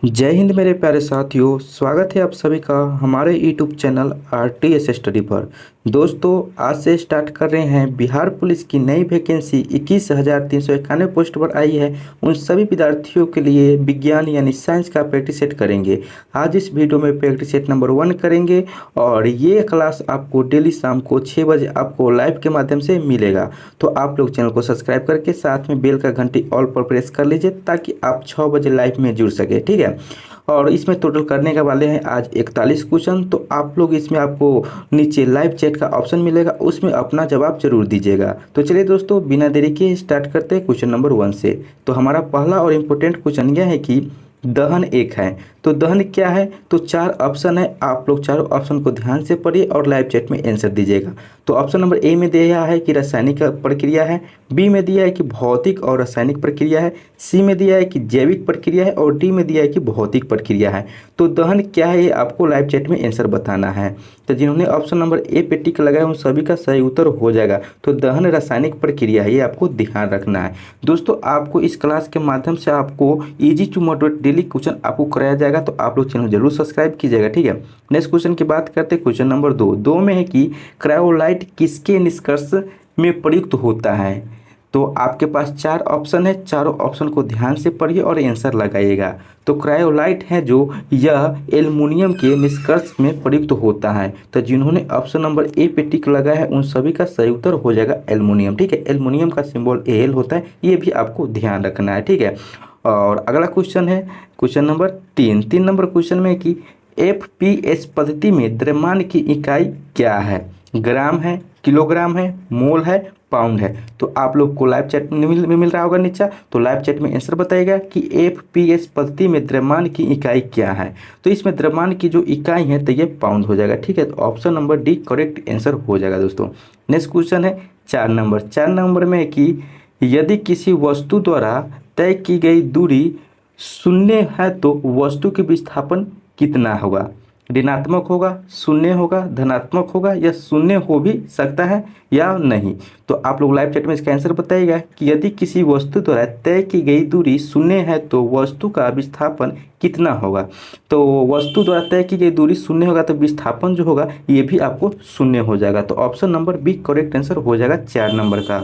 जय हिंद मेरे प्यारे साथियों। स्वागत है आप सभी का हमारे यूट्यूब चैनल आरटीएस स्टडी पर। दोस्तों, आज से स्टार्ट कर रहे हैं बिहार पुलिस की नई वैकेंसी 21,391 पोस्ट पर आई है। उन सभी विद्यार्थियों के लिए विज्ञान यानी साइंस का प्रैक्टिस सेट करेंगे। आज इस वीडियो में प्रैक्टिस सेट नंबर 1 करेंगे और ये क्लास आपको डेली शाम को 6 बजे आपको लाइव के माध्यम से मिलेगा। तो आप लोग चैनल को सब्सक्राइब करके साथ में बेल का घंटी ऑल पर प्रेस कर लीजिए ताकि आप 6 बजे लाइव में जुड़ सके। ठीक है। और इसमें टोटल करने का वाले हैं आज 41 क्वेश्चन। तो आप लोग इसमें आपको नीचे लाइव चैट का ऑप्शन मिलेगा, उसमें अपना जवाब जरूर दीजिएगा। तो चलिए दोस्तों, बिना देरी के स्टार्ट करते हैं क्वेश्चन नंबर 1 से। तो हमारा पहला और इम्पोर्टेंट क्वेश्चन यह है कि दहन एक है। तो दहन क्या है? तो 4 ऑप्शन है, आप लोग चारों ऑप्शन को ध्यान से पढ़िए और लाइव चैट में आंसर दीजिएगा। तो ऑप्शन नंबर ए में दिया है कि रासायनिक प्रक्रिया है, बी में दिया है कि भौतिक और रासायनिक प्रक्रिया है, सी में दिया है कि जैविक प्रक्रिया है और डी में दिया है कि भौतिक प्रक्रिया है। तो दहन क्या है ये आपको लाइव चैट में आंसर बताना है। तो जिन्होंने ऑप्शन नंबर ए पे टिक लगाया उन सभी का सही उत्तर हो जाएगा। तो दहन रासायनिक प्रक्रिया है, ये आपको ध्यान रखना है। दोस्तों, आपको इस क्लास के माध्यम से आपको easy to moderate daily question आपको कराया जाएगा। तो आप लोग चैनल जरूर सब्सक्राइब कीजिएगा। ठीक है। नेक्स्ट क्वेश्चन की बात करते हैं। क्वेश्चन नंबर 2 में है कि क्रायोलाइट किसके निष्कर्ष में प्रयुक्त होता है? तो आपके पास 4 ऑप्शन है, चारों ऑप्शन को ध्यान से पढ़िए और आंसर लगाइएगा। तो क्रायोलाइट है जो यह एल्युमिनियम के निष्कर्ष में प्रयुक्त होता है। तो जिन्होंने ऑप्शन नंबर ए पे टिक लगाया है उन सभी का सही उत्तर हो जाएगा एल्युमिनियम। ठीक है। एल्युमिनियम का सिंबल एल होता है, ये भी आपको ध्यान रखना है। ठीक है। और अगला क्वेश्चन है क्वेश्चन नंबर 3 नंबर क्वेश्चन में कि एफपीएस पद्धति में द्रव्यमान की इकाई क्या है? ग्राम है, किलोग्राम है, मोल है, पाउंड है। तो आप लोग को लाइव चैट में मिल रहा होगा नीचे। तो लाइव चैट में आंसर बताइएगा कि एफपीएस पद्धति में द्रव्यमान की इकाई क्या है। तो इसमें द्रव्यमान की जो इकाई है तो ये पाउंड हो जाएगा। ठीक है। तो option number D correct answer हो जाएगा दोस्तों। नेक्स्ट क्वेश्चन है 4 नंबर में कि यदि किसी वस्तु द्वारा तय की गई दूरी शून्य है तो वस्तु के विस्थापन कितना होगा? ऋणात्मक होगा, शून्य होगा, धनात्मक होगा या शून्य हो भी सकता है या नहीं। तो आप लोग लाइव चैट में इसका आंसर बताइएगा कि यदि किसी वस्तु द्वारा तय की गई दूरी शून्य है तो वस्तु का विस्थापन कितना होगा। तो वस्तु द्वारा तय की गई दूरी शून्य होगा तो विस्थापन जो होगा ये भी आपको शून्य हो जाएगा। तो option number B correct answer हो जाएगा 4 नंबर का।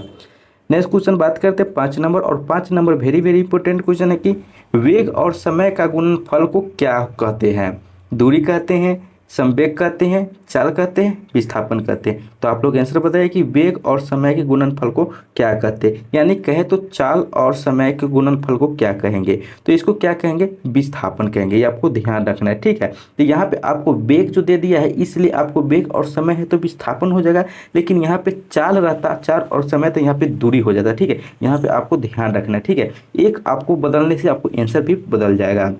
नेक्स्ट क्वेश्चन बात करते हैं 5 नंबर। और 5 number very very important question है कि वेग और समय का गुणनफल को क्या कहते हैं? दूरी कहते हैं, संवेग कहते हैं, चाल कहते हैं, विस्थापन कहते हैं। तो आप लोग आंसर बताइए कि वेग और समय के गुणनफल को क्या कहते हैं। यानी कहे तो चाल और समय के गुणनफल को क्या कहेंगे? तो इसको क्या कहेंगे? विस्थापन कहेंगे। ये आपको ध्यान रखना है। ठीक है। तो यहाँ पे आपको वेग जो दे दिया है इसलिए आपको वेग और समय है तो विस्थापन हो जाएगा, लेकिन यहाँ पे चाल रहता, चाल और समय तो यहाँ पे दूरी हो जाता। ठीक है। यहाँ पे आपको ध्यान रखना है। ठीक है। एक आपको बदलने से आपको आंसर भी बदल जाएगा।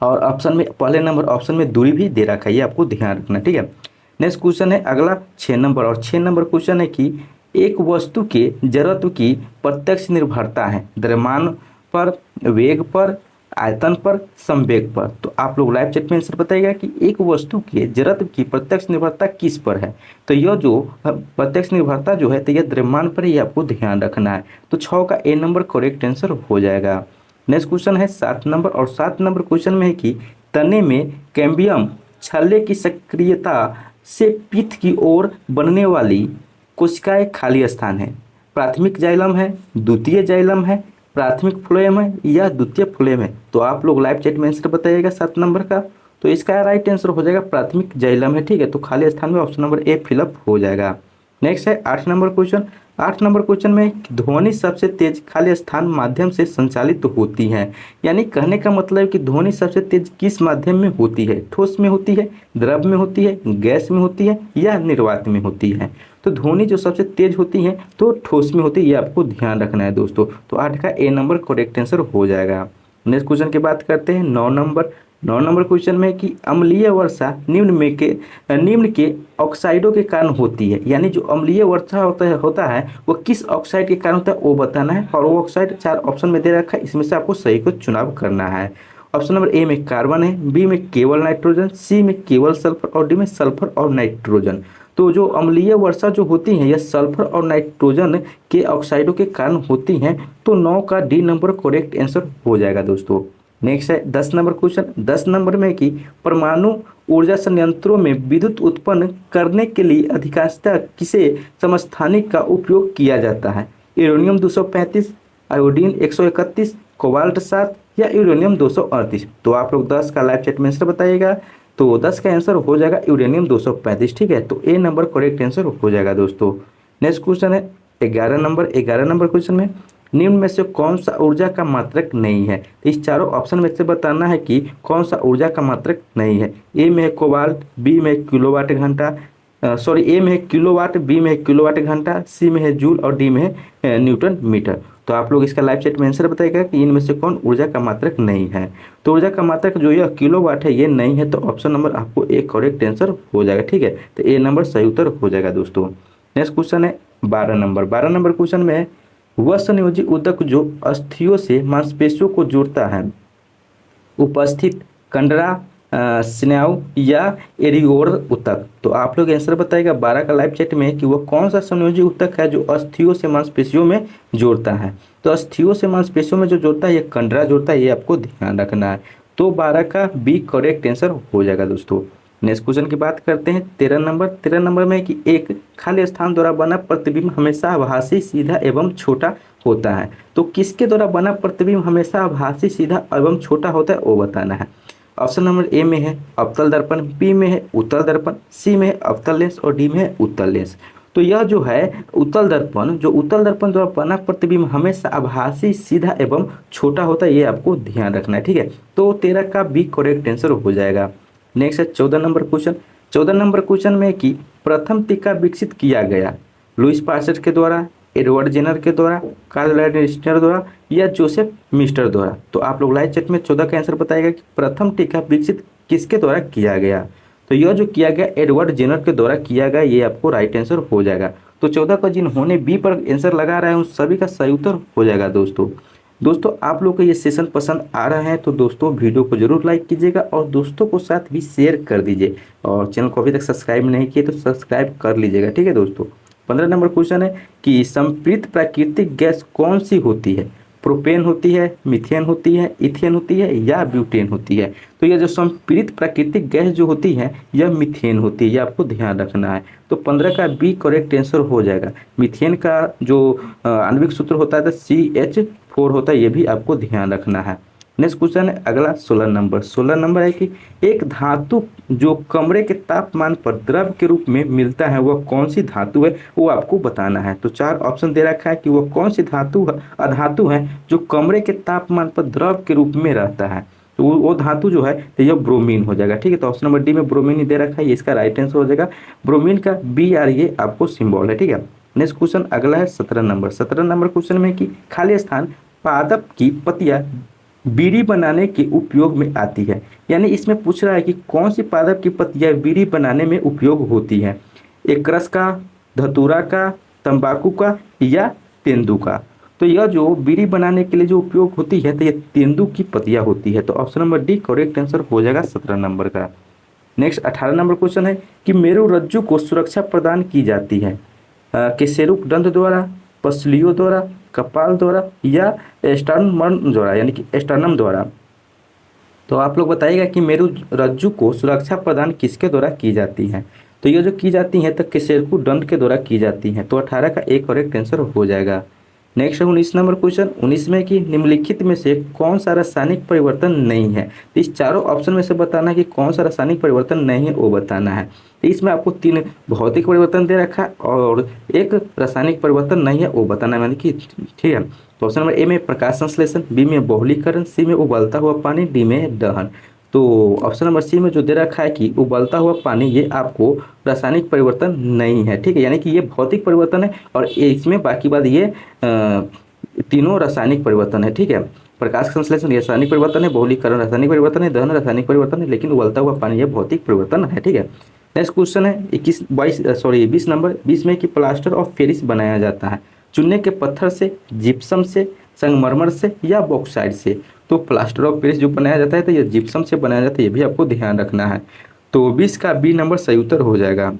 और ऑप्शन में पहले नंबर ऑप्शन में दूरी भी दे रखा है, ये आपको ध्यान रखना। ठीक है। नेक्स्ट क्वेश्चन है अगला 6 नंबर। और 6 नंबर क्वेश्चन है कि एक वस्तु के जड़त्व की प्रत्यक्ष निर्भरता है द्रव्यमान पर, वेग पर, आयतन पर, संवेग पर। तो आप लोग लाइव चैट में आंसर बताइएगा कि एक वस्तु के जड़त्व की प्रत्यक्ष निर्भरता किस पर है। तो यह जो प्रत्यक्ष निर्भरता जो है तो यह द्रव्यमान पर ही आपको ध्यान रखना है। तो 6 का ए नंबर करेक्ट आंसर हो जाएगा। नेक्स्ट क्वेश्चन है 7 नंबर। और 7 नंबर क्वेश्चन में है कि तने में कैम्बियम छल्ले की सक्रियता से पीठ की ओर बनने वाली कोशिकाएं खाली स्थान है। प्राथमिक जाइलम है, द्वितीय जाइलम है, प्राथमिक फ्लोएम है या द्वितीय फ्लोएम है। तो आप लोग लाइव चैट में आंसर बताइएगा 7 नंबर का। तो इसका राइट आंसर हो जाएगा प्राथमिक जाइलम है। ठीक है। तो खाली स्थान में ऑप्शन नंबर ए फिलअप हो जाएगा। नेक्स्ट है 8 नंबर क्वेश्चन। 8 नंबर क्वेश्चन में ध्वनि सबसे तेज खाली स्थान माध्यम से संचालित होती है। यानी कहने का मतलब है कि ध्वनि सबसे तेज किस माध्यम में होती है? ठोस में होती है, द्रव में होती है, गैस में होती है या निर्वात में होती है? तो ध्वनि जो सबसे तेज होती है तो ठोस में होती है, ये आपको ध्यान रखना है दोस्तों। तो 8 का ए नंबर करेक्ट आंसर हो जाएगा। नेक्स्ट क्वेश्चन की बात करते हैं 9 नंबर। 9 नंबर क्वेश्चन में कि अम्लीय वर्षा निम्न के ऑक्साइडों के कारण होती है। यानी जो अम्लीय वर्षा होता है वो किस ऑक्साइड के कारण होता है वो बताना है। और वो ऑक्साइड 4 ऑप्शन में दे रखा है, इसमें से आपको सही को चुनाव करना है। ऑप्शन नंबर ए में कार्बन है, बी में केवल नाइट्रोजन, सी में केवल सल्फर और डी में सल्फर और नाइट्रोजन। तो जो अम्लीय वर्षा जो होती है यह सल्फर और नाइट्रोजन के ऑक्साइडों के कारण होती हैं। तो 9 का डी नंबर करेक्ट आंसर हो जाएगा दोस्तों। नेक्स्ट है 10 नंबर क्वेश्चन। 10 नंबर में कि परमाणु ऊर्जा संयंत्रों में विद्युत उत्पन्न करने के लिए अधिकांशतः किसे समस्थानिक का उपयोग किया जाता है? यूरेनियम 235, आयोडीन 131, कोबाल्ट 7 या यूरेनियम 238? तो आप लोग 10 का लाइव चैट में आंसर बताइएगा। तो 10 का आंसर हो जाएगा यूरेनियम 235। ठीक है, तो ए नंबर करेक्ट आंसर हो जाएगा दोस्तों। नेक्स्ट क्वेश्चन है 11 नंबर। 11 नंबर क्वेश्चन में निम्न में से कौन सा ऊर्जा का मात्रक नहीं है? तो इस चारों ऑप्शन में से बताना है कि कौन सा ऊर्जा का मात्रक नहीं है। ए में है कोबाल्ट, बी में है किलोवाट घंटा, सॉरी ए में है किलोवाट, बी में है किलोवाट घंटा, सी में है जूल और डी में है न्यूटन मीटर। तो आप लोग इसका लाइव चैट में आंसर बताएगा कि इनमें से कौन ऊर्जा का मात्रक नहीं है। तो ऊर्जा का मात्रक जो यह किलोवाट है ये नहीं है, तो ऑप्शन नंबर आपको एक करेक्ट आंसर हो जाएगा। ठीक है, तो ए नंबर सही उत्तर हो जाएगा दोस्तों। नेक्स्ट क्वेश्चन है 12 नंबर। 12 नंबर क्वेश्चन में वह संयोजी ऊतक जो अस्थियों से मांसपेशियों को जोड़ता है, उपस्थित कंडरा, स्नायु या एरियोर ऊतक? तो आप लोग आंसर बताएगा 12 का लाइव चैट में कि वह कौन सा संयोजी ऊतक है जो अस्थियों से मांसपेशियों में जोड़ता है। तो अस्थियों से मांसपेशियों में जो जोड़ता है ये कंडरा जोड़ता है, ये आपको ध्यान रखना है। तो 12 का बी करेक्ट आंसर हो जाएगा दोस्तों। नेक्स्ट क्वेश्चन की बात करते हैं 13 नंबर। 13 नंबर में कि एक खाली स्थान द्वारा बना प्रतिबिंब हमेशा आभासी, सीधा एवं छोटा होता है। तो किसके द्वारा बना प्रतिबिंब हमेशा आभासी, सीधा एवं छोटा होता है वो बताना है। ऑप्शन नंबर ए में है अवतल दर्पण, बी में है उत्तल दर्पण, सी में है अवतल लेंस और डी में है उत्तल लेंस। तो यह जो है उत्तल दर्पण, जो उत्तल दर्पण द्वारा बना प्रतिबिंब हमेशा आभासी, सीधा एवं छोटा होता है, ये आपको ध्यान रखना है। ठीक है, तो 13 का बी करेक्ट आंसर हो जाएगा। नेक्स्ट है 14 नंबर क्वेश्चन। 14 नंबर क्वेश्चन में कि प्रथम टीका विकसित किया गया लुईस पास्चर के द्वारा, एडवर्ड जेनर के द्वारा, कार्ल लैंडस्टर द्वारा या जोसेफ मिस्टर द्वारा? तो आप लोग लाइव चैट में 14 का आंसर बताएगा कि प्रथम टीका विकसित किसके द्वारा किया गया। तो यह जो किया गया एडवर्ड जेनर के द्वारा किया गया, ये आपको राइट आंसर हो जाएगा। तो 14 का जिन्होंने बी पर आंसर लगा रहा है उन सभी का सही उत्तर हो जाएगा दोस्तों आप लोग को ये सेशन पसंद आ रहा है तो दोस्तों वीडियो को जरूर लाइक कीजिएगा और दोस्तों को साथ भी शेयर कर दीजिए, और चैनल को अभी तक सब्सक्राइब नहीं किए तो सब्सक्राइब कर लीजिएगा। ठीक है दोस्तों। 15 नंबर क्वेश्चन है कि संपीड़ित प्राकृतिक गैस कौन सी होती है? प्रोपेन होती है, मीथेन होती है, इथेन होती है या ब्यूटेन होती है? तो यह जो संपीड़ित प्राकृतिक गैस जो होती है यह मीथेन होती है, ये आपको ध्यान रखना है। तो 15 का बी करेक्ट आंसर हो जाएगा। मीथेन का जो आणविक सूत्र होता है CH4 होता है, ये भी आपको ध्यान रखना है। नेक्स्ट क्वेश्चन है अगला 16 नंबर। 16 नंबर है कि एक धातु जो कमरे के तापमान पर द्रव के रूप में मिलता है वह कौन सी धातु है, वो आपको बताना है। तो 4 ऑप्शन दे रखा है कि वह कौन सी अधातु है जो कमरे के तापमान पर द्रव के रूप में रहता है। तो वो धातु जो है तो यह ब्रोमीन हो जाएगा। ठीक है, तो ऑप्शन नंबर डी में ब्रोमीन ही दे रखा है, ये इसका राइट आंसर हो जाएगा। ब्रोमीन का BR ये आपको सिंबल है। ठीक है, नेक्स्ट क्वेश्चन अगला है 17 नंबर। 17 नंबर क्वेश्चन में कि खाली स्थान पादप की पत्तियां बीड़ी बनाने के उपयोग में आती है, यानी इसमें पूछ रहा है कि कौन सी पादप की पत्तियां बीड़ी बनाने में उपयोग होती है। एकरस का, धतूरा का, तंबाकू का या तेंदू का? तो यह जो बीड़ी बनाने के लिए जो उपयोग होती है तो यह तेंदू की पत्तियां होती है। तो option number D correct answer हो जाएगा 17 नंबर का। नेक्स्ट 18 नंबर क्वेश्चन है कि मेरुरज्जु को सुरक्षा प्रदान की जाती है केशेरुक दंत द्वारा, पसलियों द्वारा, कपाल द्वारा या स्टर्नम द्वारा, यानी कि स्टर्नम द्वारा? तो आप लोग बताइएगा कि मेरुरज्जु को सुरक्षा प्रदान किसके द्वारा की जाती है? तो ये जो की जाती है तो केशेरुक दंत के द्वारा की जाती है। तो 18 का एक करेक्ट आंसर हो जाएगा। नेक्स्ट है 19 नंबर क्वेश्चन। 19 में कि निम्नलिखित में से कौन सा रासायनिक परिवर्तन नहीं है? तो इस चारों ऑप्शन में से बताना है कि कौन सा रासायनिक परिवर्तन नहीं है वो बताना है। तो इसमें आपको 3 भौतिक परिवर्तन दे रखा है और एक रासायनिक परिवर्तन नहीं है वो बताना है, यानी कि ठीक है। तो ऑप्शन नंबर ए में प्रकाश संश्लेषण, बी में बहुलीकरण, सी में उबलता हुआ पानी, डी में दहन। तो ऑप्शन नंबर सी में जो दे रखा है कि उबलता हुआ पानी, ये आपको रासायनिक परिवर्तन नहीं है। ठीक है, यानी कि ये भौतिक परिवर्तन है और इसमें बाकी बात ये तीनों रासायनिक परिवर्तन है। ठीक है, प्रकाश संश्लेषण ये रासायनिक परिवर्तन है, बहुलीकरण रासायनिक परिवर्तन है, दहन रासायनिक परिवर्तन है, लेकिन उबलता हुआ पानी ये भौतिक परिवर्तन है। ठीक है, नेक्स्ट क्वेश्चन है 20 नंबर। 20 में कि प्लास्टर ऑफ पेरिस बनाया जाता है चूने के पत्थर से, जिप्सम से, संगमरमर से या बॉक्साइट से? तो प्लास्टर ऑफ पेरिस जो बनाया जाता है तो ये जिप्सम से बनाया जाता है, ये भी आपको ध्यान रखना है। तो 20 का बी नंबर सही उत्तर हो जाएगा।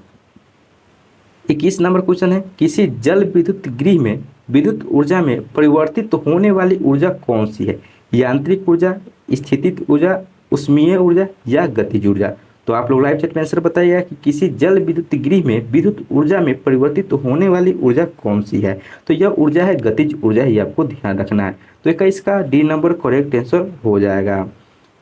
21 नंबर क्वेश्चन है किसी जल विद्युत गृह में विद्युत ऊर्जा में परिवर्तित होने वाली ऊर्जा कौन सी है? यांत्रिक ऊर्जा, स्थितिज ऊर्जा, उष्मीय ऊर्जा या गतिज ऊर्जा। तो आप लोग लाइव चैट में आंसर बताइएगा कि किसी जल विद्युत गृह में विद्युत ऊर्जा में परिवर्तित होने वाली ऊर्जा कौन सी है। तो यह ऊर्जा है गतिज ऊर्जा, ही आपको ध्यान रखना है। तो 21 का डी नंबर करेक्ट आंसर हो जाएगा।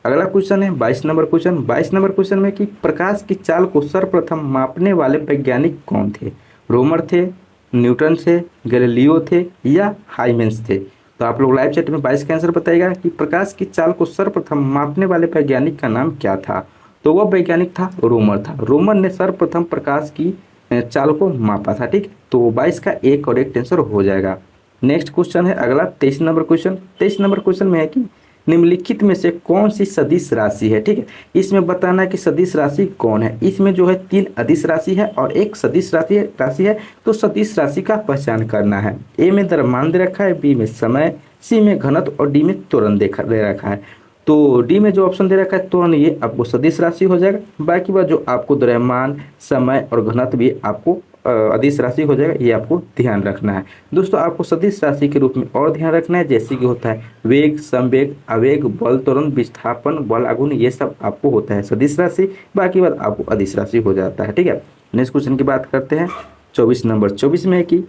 अगला क्वेश्चन है 22 नंबर क्वेश्चन। 22 नंबर क्वेश्चन में कि प्रकाश की चाल को सर्वप्रथम मापने वाले वैज्ञानिक कौन थे। रोमर थे, न्यूटन थे, गैलीलियो थे या हाइमेंस थे। तो आप लोग लाइव चैट में 22 का आंसर बताइएगा कि प्रकाश की चाल को सर्वप्रथम मापने वाले वैज्ञानिक का नाम क्या था। तो वह वैज्ञानिक था रोमर था। रोमर ने सर्वप्रथम प्रकाश की चाल को मापा था। ठीक, तो 22 का एक करेक्ट आंसर हो जाएगा। नेक्स्ट क्वेश्चन है अगला 23 नंबर क्वेश्चन। 23 नंबर क्वेश्चन में है कि निम्नलिखित में से कौन सी सदिश राशि है। ठीक है, इसमें बताना है कि सदिश राशि कौन है। इसमें जो है 3 अदिश राशि है और एक सदिश राशि है। तो सदिश राशि का पहचान करना है। ए में द्रव्यमान दे रखा है, बी में समय, सी में घनत्व और डी में त्वरण दे रखा है। तो डी में जो ऑप्शन दे रखा है त्वरण, ये आपको सदिश राशि हो जाएगा। बाकी बात जो आपको द्रव्यमान, समय और घनत्व भी आपको अदिश राशि हो जाएगा, ये आपको ध्यान रखना है। दोस्तों आपको सदिश राशि के रूप में और ध्यान रखना है, जैसे कि होता है वेग, संवेग, आवेग, बल, त्वरण, विस्थापन, बल आघूर्ण, ये सब आपको होता है सदिश राशि। बाकी बात आपको अदिश राशि हो जाता है। ठीक है, नेक्स्ट क्वेश्चन की बात करते हैं 24 नंबर। 24 में है कि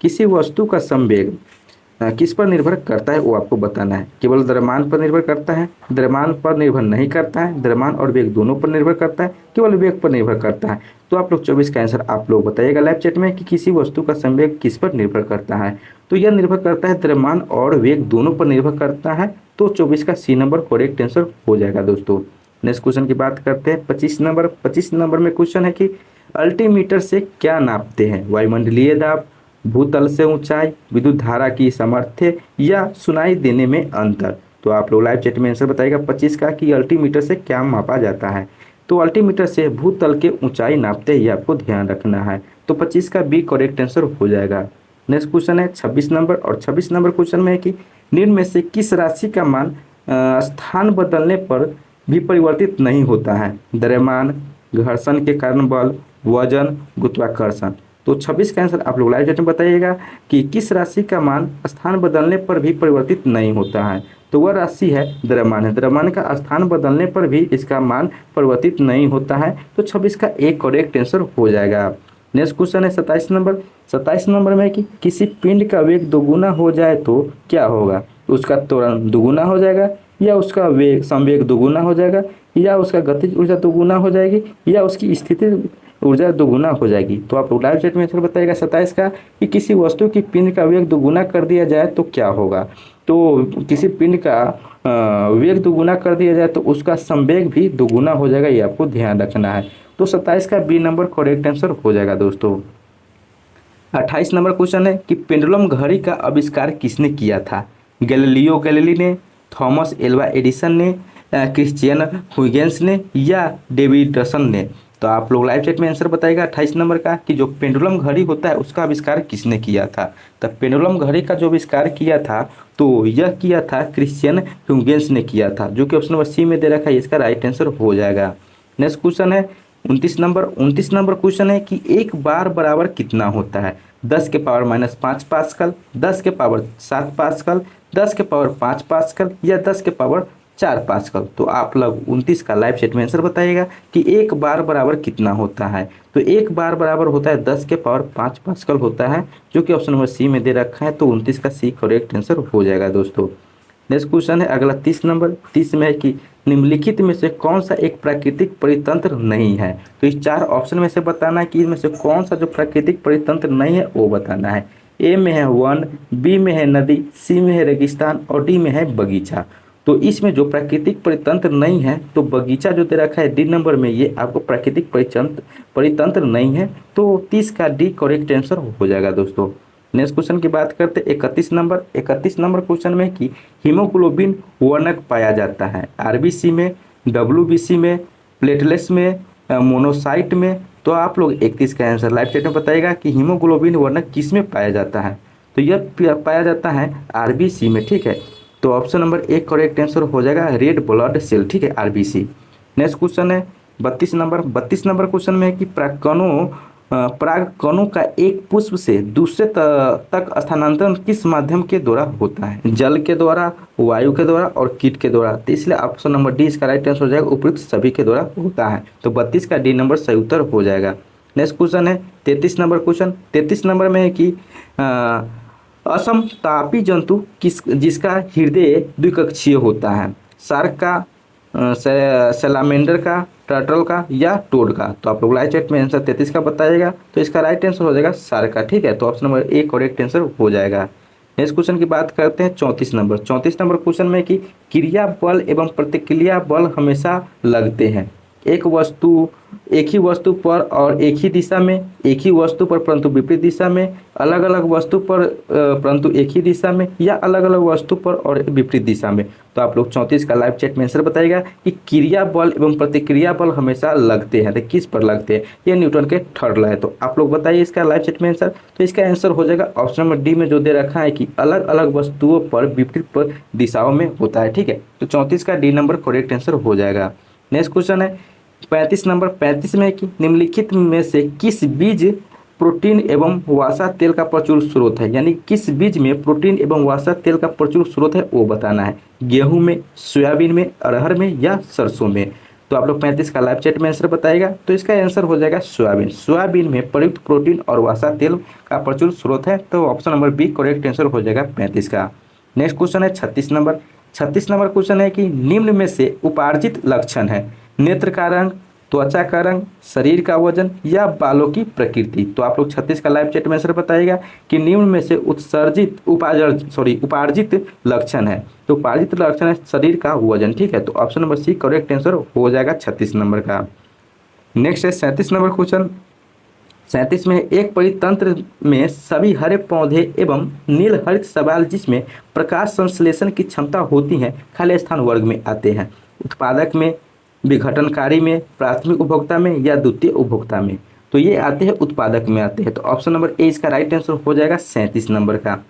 किसी वस्तु का संवेग किस पर निर्भर करता है, वो आपको बताना है। केवल द्रव्यमान पर निर्भर करता है, द्रव्यमान पर निर्भर नहीं करता है, द्रव्यमान और वेग दोनों पर निर्भर करता है, केवल वेग पर निर्भर करता है। तो आप लोग 24 का आंसर आप लोग बताइएगा लाइव चैट में कि किसी वस्तु का संवेग किस पर निर्भर करता है। तो यह निर्भर करता है द्रव्यमान और वेग दोनों पर निर्भर करता है। तो 24 का सी नंबर करेक्ट आंसर हो जाएगा। दोस्तों नेक्स्ट क्वेश्चन की बात करते हैं 25 नंबर। 25 नंबर में क्वेश्चन है कि अल्टीमीटर से क्या नापते हैं। वायुमंडलीय दाब, भूतल से ऊंचाई, विद्युत धारा की सामर्थ्य या सुनाई देने में अंतर। तो आप लोग लाइव चैट में आंसर बताइएगा 25 का कि अल्टीमीटर से क्या मापा जाता है। तो अल्टीमीटर से भूतल के ऊंचाई नापते ही आपको ध्यान रखना है। तो 25 का बी करेक्ट आंसर हो जाएगा। नेक्स्ट क्वेश्चन है 26 नंबर। और 26 नंबर क्वेश्चन में है कि निम्न में से किस राशि का मान स्थान बदलने पर भी परिवर्तित नहीं होता है। द्रव्यमान, घर्षण के कारण बल, वजन, गुरुत्वाकर्षण। तो 26 का आंसर आप लोग लाइव चैट में बताइएगा कि किस राशि का मान स्थान बदलने पर भी परिवर्तित नहीं होता है। तो वह राशि है द्रव्यमान है। द्रव्यमान का स्थान बदलने पर भी इसका मान परिवर्तित नहीं होता है। तो 26 का एक करेक्ट आंसर हो जाएगा। नेक्स्ट क्वेश्चन है 27 नंबर। 27 नंबर में कि किसी पिंड का वेग दोगुना हो जाए तो क्या होगा। उसका त्वरण दोगुना हो जाएगा, या उसका वेग संवेग दोगुना हो जाएगा, या उसका गतिज ऊर्जा दोगुना हो जाएगी, या उसकी स्थिति ऊर्जा दोगुना हो जाएगी। तो आप लाइव चैट में आंसर बताइएगा 27 का कि किसी वस्तु की पिंड का वेग दोगुना कर दिया जाए तो क्या होगा। तो किसी पिंड का वेग दोगुना कर दिया जाए तो उसका संवेग भी दोगुना हो जाएगा, ये आपको ध्यान रखना है। तो 27 का बी नंबर करेक्ट आंसर हो जाएगा। दोस्तों 28 नंबर क्वेश्चन है कि पेंडुलम घड़ी का आविष्कार किसने किया था। गैलीलियो गैलीली ने, थॉमस एल्वा एडिसन ने, क्रिश्चियन हुइगेंस ने या डेविडसन ने। तो आप लोग लाइव चैट में आंसर बताइएगा 28 नंबर का कि जो पेंडुलम घड़ी होता है उसका आविष्कार किसने किया था। तो पेंडुलम घड़ी का जो आविष्कार किया था तो यह किया था क्रिश्चियन हुइगेंस ने किया था, जो कि ऑप्शन नंबर सी में दे रखा है। इसका राइट आंसर हो जाएगा। नेक्स्ट क्वेश्चन है 29 नंबर। 29 नंबर क्वेश्चन है कि एक बार बराबर कितना होता है। 10 के पावर -5 पास्कल, 10 के पावर 7 पास्कल, 10 के पावर 5 पास्कल या 10 के पावर 4 पास्कल। तो आप लोग 29 का लाइव चैट में आंसर बताइएगा कि एक बार बराबर कितना होता है। तो एक बार बराबर होता है 10 के पावर 5 पास्कल होता है, जो कि ऑप्शन नंबर सी में दे रखा है। तो 29 का सी करेक्ट आंसर हो जाएगा। दोस्तों नेक्स्ट क्वेश्चन है अगला 30 नंबर। 30 में है कि निम्नलिखित में से कौन सा एक प्राकृतिक परितंत्र नहीं है। तो इस 4 ऑप्शन में से बताना है कि इनमें से कौन सा जो प्राकृतिक परितंत्र नहीं है वो बताना है। ए में है वन, बी में है नदी, सी में है रेगिस्तान और डी में है बगीचा। तो इसमें जो प्राकृतिक परितंत्र नहीं है तो बगीचा जो दे रखा है डी नंबर में, ये आपको प्राकृतिक परितंत्र नहीं है। तो 30 का डी करेक्ट आंसर हो जाएगा। दोस्तों नेक्स्ट क्वेश्चन की बात करते हैं 31 नंबर। 31 नंबर क्वेश्चन में कि हीमोग्लोबिन वर्णक पाया जाता है आरबीसी में, डब्ल्यूबीसी में, प्लेटलेट्स में, मोनोसाइट में। तो आप लोग 31 का आंसर लाइव चैट में बताइएगा कि हीमोग्लोबिन वर्णक किस में पाया जाता है। तो यह पाया जाता है आरबीसी में। ठीक है, तो ऑप्शन नंबर एक करेक्ट आंसर हो जाएगा रेड ब्लड सेल। ठीक है, आरबीसी। नेक्स्ट क्वेश्चन है 32 नंबर। 32 नंबर क्वेश्चन में है कि प्राक्कणों परागकणों का एक पुष्प से दूसरे तक स्थानांतरण किस माध्यम के द्वारा होता है? जल के द्वारा, वायु के द्वारा और कीट के द्वारा। तो इसलिए ऑप्शन नंबर डी इसका राइट आंसर हो जाएगा, उपयुक्त सभी के द्वारा होता है। तो 32 का डी नंबर सही उत्तर हो जाएगा। नेक्स्ट क्वेश्चन है 33 नंबर क्वेश्चन। 33 नंबर में है कि असमतापी जंतु जिसका हृदय द्विकक्षीय होता है? शार्क का, सैलामेंडर का, टर्टल का या टोड का? तो आप लोग लाइव चैट में आंसर 33 का बताइएगा। तो इसका राइट आंसर हो जाएगा शार्क का। ठीक है, तो option number A correct answer हो जाएगा। नेक्स्ट क्वेश्चन की बात करते हैं 34 नंबर। 34 नंबर क्वेश्चन में कि क्रिया बल एवं प्रतिक्रिया बल हमेशा लगते हैं। एक ही वस्तु पर और एक ही दिशा में, एक ही वस्तु पर परंतु विपरीत दिशा में, अलग अलग वस्तु पर परंतु एक ही दिशा में, या अलग अलग वस्तु पर और विपरीत दिशा में। तो आप लोग 34 का लाइव चैट में आंसर बताइएगा कि क्रिया बल एवं प्रतिक्रिया बल हमेशा लगते हैं। तो किस पर लगते हैं? ये न्यूटन के थर्ड लॉ है। तो आप लोग बताइए इसका लाइव चैट में आंसर। तो इसका आंसर हो जाएगा ऑप्शन नंबर डी में जो दे रखा है कि अलग अलग वस्तुओं पर विपरीत पर दिशाओं में होता है। ठीक है, तो 34 का डी नंबर करेक्ट आंसर हो जाएगा। नेक्स्ट क्वेश्चन है 35 नंबर। 35 में कि निम्नलिखित में से किस बीज प्रोटीन एवं वसा तेल का प्रचुर स्रोत है? यानी किस बीज में प्रोटीन एवं वसा तेल का प्रचुर स्रोत है वो बताना है। गेहूं में, सोयाबीन में, अरहर में या सरसों में? तो आप लोग 35 का लाइव चैट में आंसर बताइएगा। तो इसका आंसर हो जाएगा सोयाबीन। सोयाबीन में प्रयुक्त प्रोटीन और वसा तेल का प्रचुर स्रोत है। तो option number B correct answer हो जाएगा 35 का। नेक्स्ट क्वेश्चन है 36 नंबर। 36 नंबर क्वेश्चन है कि निम्न में से उपार्जित लक्षण है? नेत्र का रंग, त्वचा का रंग, शरीर का वजन या बालों की प्रकृति? तो आप लोग 36 का लाइव चैट में आंसर बताइएगा कि निम्न में से उपार्जित लक्षण है। तो उपार्जित लक्षण है शरीर का वजन। ठीक है, तो option number C correct answer हो जाएगा 36 नंबर का। नेक्स्ट है 37 नंबर क्वेश्चन। 37 में एक परितंत्र में सभी हरे पौधे एवं नील हरित शैवाल जिसमें प्रकाश संश्लेषण की क्षमता होती है खाली स्थान वर्ग में आते हैं? उत्पादक में, विघटनकारी में, प्राथमिक उपभोक्ता में या द्वितीय उपभोक्ता में? तो ये आते हैं उत्पादक में आते हैं। तो ऑप्शन नंबर ए इसका राइट आंसर हो जाएगा 37 नंबर का।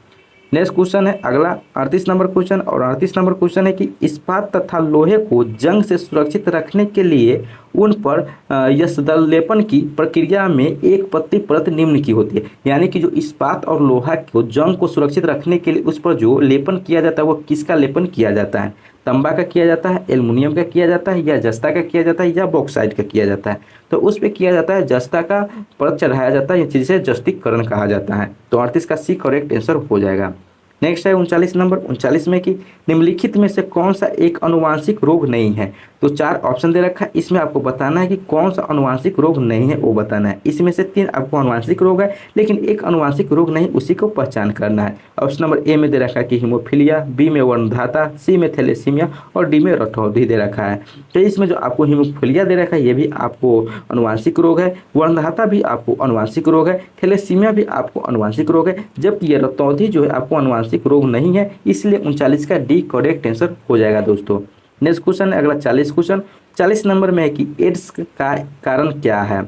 नेक्स्ट क्वेश्चन है अगला 38 नंबर क्वेश्चन। और 38 नंबर क्वेश्चन है कि इस्पात तथा लोहे को जंग से सुरक्षित रखने के लिए उन पर यशदलेपन की प्रक्रिया में एक पत्ती परत निम्न की होती है। यानी कि जो इस्पात और लोहा को जंग को सुरक्षित रखने के लिए उस पर जो लेपन किया जाता है वो किसका लेपन किया जाता है? तांबा का किया जाता है, एल्युमिनियम का किया जाता है, या जस्ता का किया जाता है, या बॉक्साइट का किया जाता है? तो उस पर किया जाता है जस्ता का परत चढ़ाया जाता है, जिसे जस्तीकरण कहा जाता है। तो 38 का सी करेक्ट आंसर हो जाएगा। नेक्स्ट है 39 नंबर। 39 में कि निम्नलिखित में से कौन सा एक अनुवांशिक रोग नहीं है? तो 4 ऑप्शन दे रखा है, इसमें आपको बताना है कि कौन सा अनुवांशिक रोग नहीं है वो बताना है। इसमें से 3 आपको अनुवांशिक रोग है लेकिन एक अनुवांशिक रोग नहीं, उसी को पहचान करना है। ऑप्शन नंबर ए में दे रखा है कि हीमोफीलिया, बी में वर्णधाता, सी में थैलेसीमिया और डी में रटौंधी दे रखा है। तो इसमें जो आपको हीमोफीलिया दे रखा है ये भी आपको अनुवांशिक रोग है, वर्णधाता भी आपको अनुवांशिक रोग है, थैलेसीमिया भी आपको अनुवांशिक रोग है, जबकि ये रटौंधी जो है आपको अनुवांशिक रोग नहीं है। इसलिए 39 का डी करेक्ट आंसर हो जाएगा दोस्तों। नेक्स्ट क्वेश्चन है अगला 40 क्वेश्चन। 40 नंबर में है कि एड्स का कारण क्या है?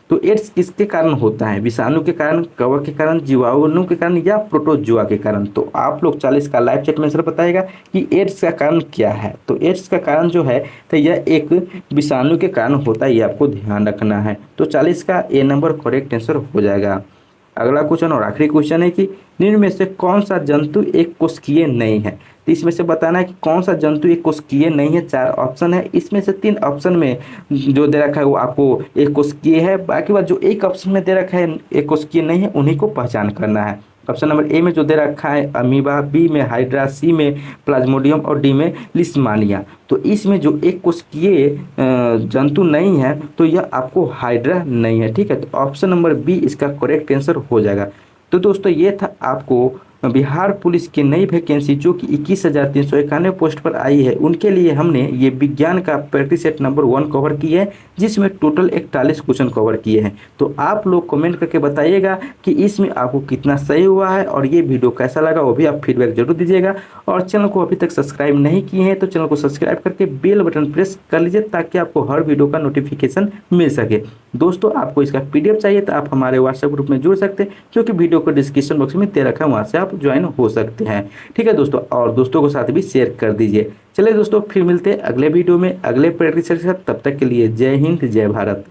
तो एड्स किसके कारण होता है? विषाणु के कारण, कवक के कारण, जीवाणु के कारण या प्रोटोजुआ के कारण? तो आप लोग 40 का लाइव चैट में आंसर बताएगा कि एड्स का कारण क्या है। तो एड्स का कारण जो है तो यह एक विषाणु के कारण होता है, ये आपको ध्यान रखना है। तो 40 का ए नंबर करेक्ट आंसर हो जाएगा। अगला क्वेश्चन और आखिरी क्वेश्चन है कि निम्न में से कौन सा जंतु एक कोशिकीय नहीं है? तो इसमें से बताना है कि कौन सा जंतु एक कोशिकीय नहीं है। 4 ऑप्शन है, इसमें से 3 ऑप्शन में जो दे रखा है वो आपको एक कोशिकीय है, बाकी बात जो एक ऑप्शन में दे रखा है एक कोशिकीय नहीं है उन्हीं को पहचान करना है। ऑप्शन नंबर ए में जो दे रखा है अमीबा, बी में हाइड्रा, सी में प्लाज्मोडियम और डी में लिस्मानिया। तो इसमें जो एक कोशिकीय जंतु नहीं है तो यह आपको हाइड्रा नहीं है। ठीक है, तो ऑप्शन नंबर बी इसका करेक्ट आंसर हो जाएगा। तो दोस्तों ये था आपको बिहार पुलिस की नई वैकेंसी जो कि 21,391 पोस्ट पर आई है, उनके लिए हमने ये विज्ञान का प्रैक्टिस सेट नंबर 1 कवर किया है, जिसमें टोटल 41 क्वेश्चन कवर किए हैं। तो आप लोग कमेंट करके बताइएगा कि इसमें आपको कितना सही हुआ है और ये वीडियो कैसा लगा, वो भी आप फीडबैक जरूर दीजिएगा। और चैनल को अभी तक सब्सक्राइब नहीं किए हैं तो चैनल को सब्सक्राइब करके बेल बटन प्रेस कर लीजिए ताकि आपको हर वीडियो का नोटिफिकेशन मिल सके। दोस्तों आपको इसका PDF चाहिए तो आप हमारे व्हाट्सएप ग्रुप में जुड़ सकते हैं, क्योंकि वीडियो को डिस्क्रिप्शन बॉक्स में दे रखा है, वहाँ से आप ज्वाइन हो सकते हैं। ठीक है दोस्तों, और दोस्तों के साथ भी शेयर कर दीजिए। चलिए दोस्तों, फिर मिलते हैं अगले वीडियो में अगले प्रैक्टिस के साथ। तब तक के लिए जय हिंद, जय भारत।